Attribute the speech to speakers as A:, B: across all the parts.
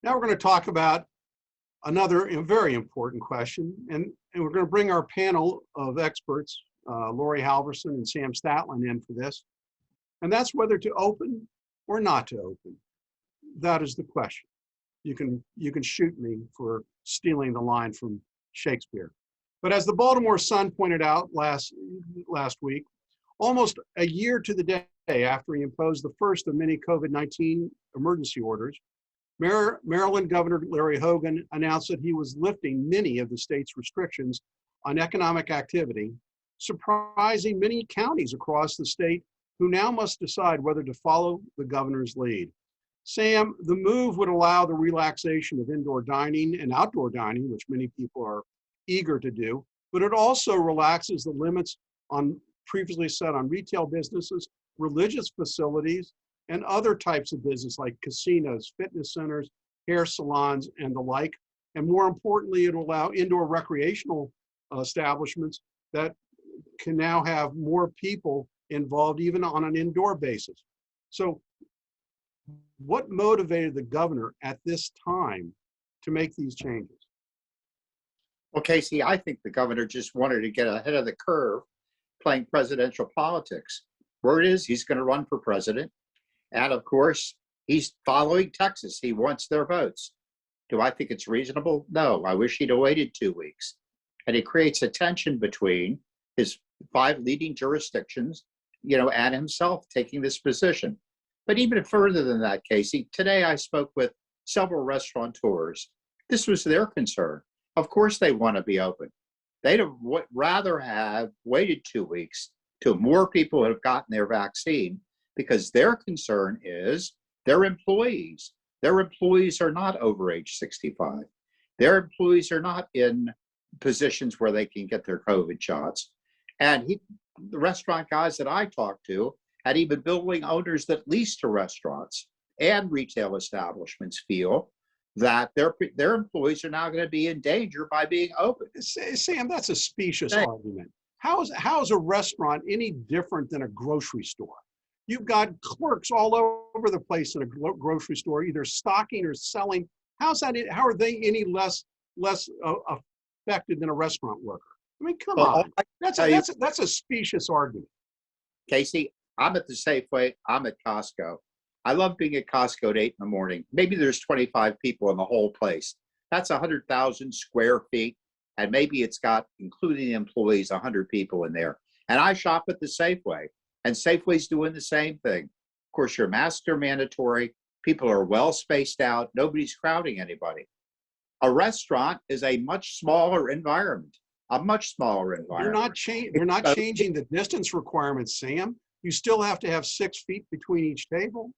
A: Now we're going to talk about another very important question, and we're going to bring our panel of experts, Laurie Halverson and Sam Statland, in for this, and that's whether to open or not to open. That is the question. You can shoot me for stealing the line from Shakespeare. But as the Baltimore Sun pointed out last week, almost a year to the day after he imposed the first of many COVID-19 emergency orders, Maryland Governor Larry Hogan announced that he was lifting many of the state's restrictions on economic activity, surprising many counties across the state who now must decide whether to follow the governor's lead. Sam, the move would allow the relaxation of indoor dining and outdoor dining, which many people are eager to do, but it also relaxes the limits on previously set on retail businesses, religious facilities, and other types of business like casinos, fitness centers, hair salons, and the like. And more importantly, it will allow indoor recreational establishments that can now have more people involved even on an indoor basis. So what motivated the governor at this time to make these changes?
B: Well, Casey, I think the governor just wanted to get ahead of the curve playing presidential politics. Word is he's going to run for president. And of course, he's following Texas. He wants their votes. Do I think it's reasonable? No, I wish he'd have waited 2 weeks. And it creates a tension between his 5 leading jurisdictions, and himself taking this position. But even further than that, Casey, today I spoke with several restaurateurs. This was their concern. Of course they want to be open. They'd have rather have waited 2 weeks till more people have gotten their vaccine, because their concern is their employees. Their employees are not over age 65. Their employees are not in positions where they can get their COVID shots. And the restaurant guys that I talked to, and even building owners that lease to restaurants and retail establishments, feel that their employees are now going to be in danger by being open.
A: Sam, that's a specious argument. How is a restaurant any different than a grocery store? You've got clerks all over the place in a grocery store, either stocking or selling. How are they any less affected than a restaurant worker? I mean, come on. That's a specious argument.
B: Casey, I'm at the Safeway. I'm at Costco. I love being at Costco at 8 in the morning. Maybe there's 25 people in the whole place. That's 100,000 square feet. And maybe it's got, including the employees, 100 people in there. And I shop at the Safeway. And Safeway's doing the same thing. Of course, your masks are mandatory. People are well spaced out. Nobody's crowding anybody. A restaurant is a much smaller environment. You're not changing the distance requirements, Sam. You still have to have 6 feet between each table.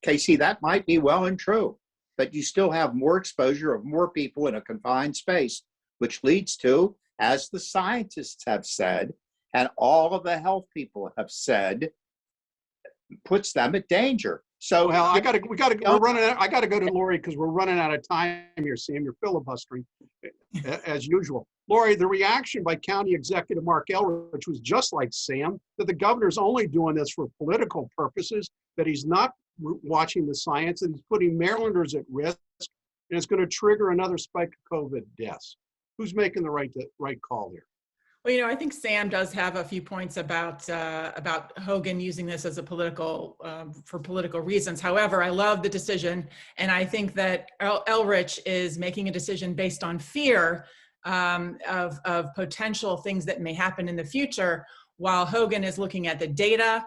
B: Casey, that might be well and true, but you still have more exposure of more people in a confined space, which leads to, as the scientists have said, and all of the health people have said, puts them at danger. So, well, I got to go to Laurie because we're running out of time here, Sam. You're filibustering as usual. Laurie, the reaction by County Executive Mark Elrich was just like Sam, that the governor's only doing this for political purposes, that he's not watching the science, that he's putting Marylanders at risk, and it's going to trigger another spike of COVID deaths. Who's making the right call here?
C: Well, I think Sam does have a few points about Hogan using this as a for political reasons. However, I love the decision, and I think that Elrich is making a decision based on fear of potential things that may happen in the future, while Hogan is looking at the data.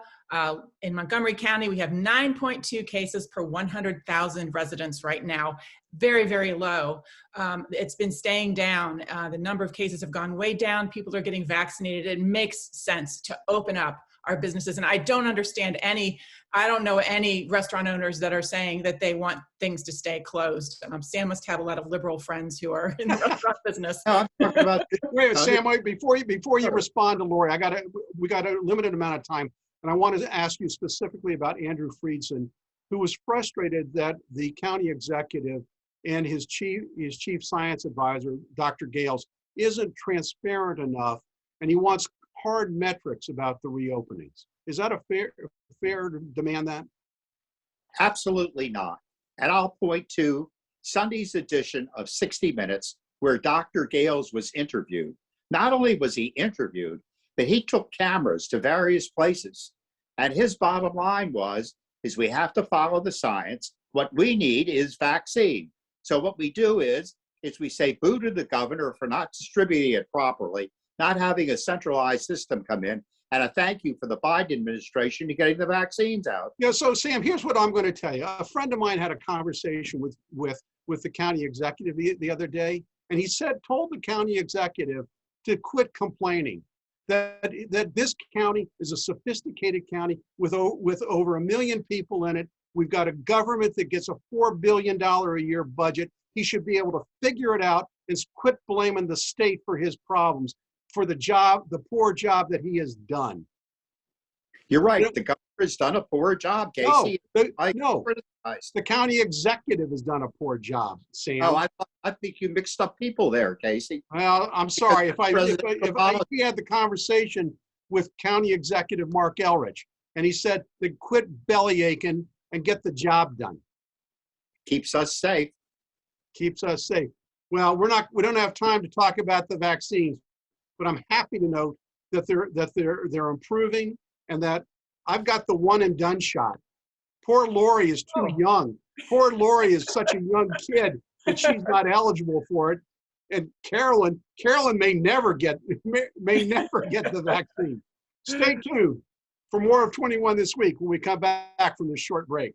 C: In Montgomery County, we have 9.2 cases per 100,000 residents right now. Very, very low. It's been staying down. The number of cases have gone way down. People are getting vaccinated. It makes sense to open up our businesses. And I don't know any restaurant owners that are saying that they want things to stay closed. Sam must have a lot of liberal friends who are in the restaurant business.
A: No, I'm talking about wait, Sam, before you respond to Laurie, we got a limited amount of time. And I wanted to ask you specifically about Andrew Friedson, who was frustrated that the county executive and his chief science advisor, Dr. Gales, isn't transparent enough, and he wants hard metrics about the reopenings. Is that fair to demand that?
B: Absolutely not. And I'll point to Sunday's edition of 60 Minutes, where Dr. Gales was interviewed. Not only was he interviewed, but he took cameras to various places. And his bottom line is we have to follow the science. What we need is vaccine. So what we do is we say boo to the governor for not distributing it properly, not having a centralized system come in, and a thank you for the Biden administration to getting the vaccines out.
A: Yeah, so Sam, here's what I'm going to tell you. A friend of mine had a conversation with the county executive the other day, and he told the county executive to quit complaining. That this county is a sophisticated county with over 1 million people in it. We've got a government that gets a $4 billion a year budget. He should be able to figure it out and quit blaming the state for his problems, for the poor job that he has done.
B: You're right. The governor has done a poor job, Casey.
A: No, the county executive has done a poor job, Sam.
B: Oh, I think you mixed up people there, Casey.
A: Well, I'm sorry if he had the conversation with County Executive Mark Elrich, and he said to quit belly aching and get the job done.
B: Keeps us safe.
A: Keeps us safe. Well, we don't have time to talk about the vaccines, but I'm happy to note that they're improving, and that I've got the one and done shot. Poor Laurie is too young. Poor Laurie is such a young kid that she's not eligible for it. And Carolyn may never get the vaccine. Stay tuned for more of 21 this week when we come back from this short break.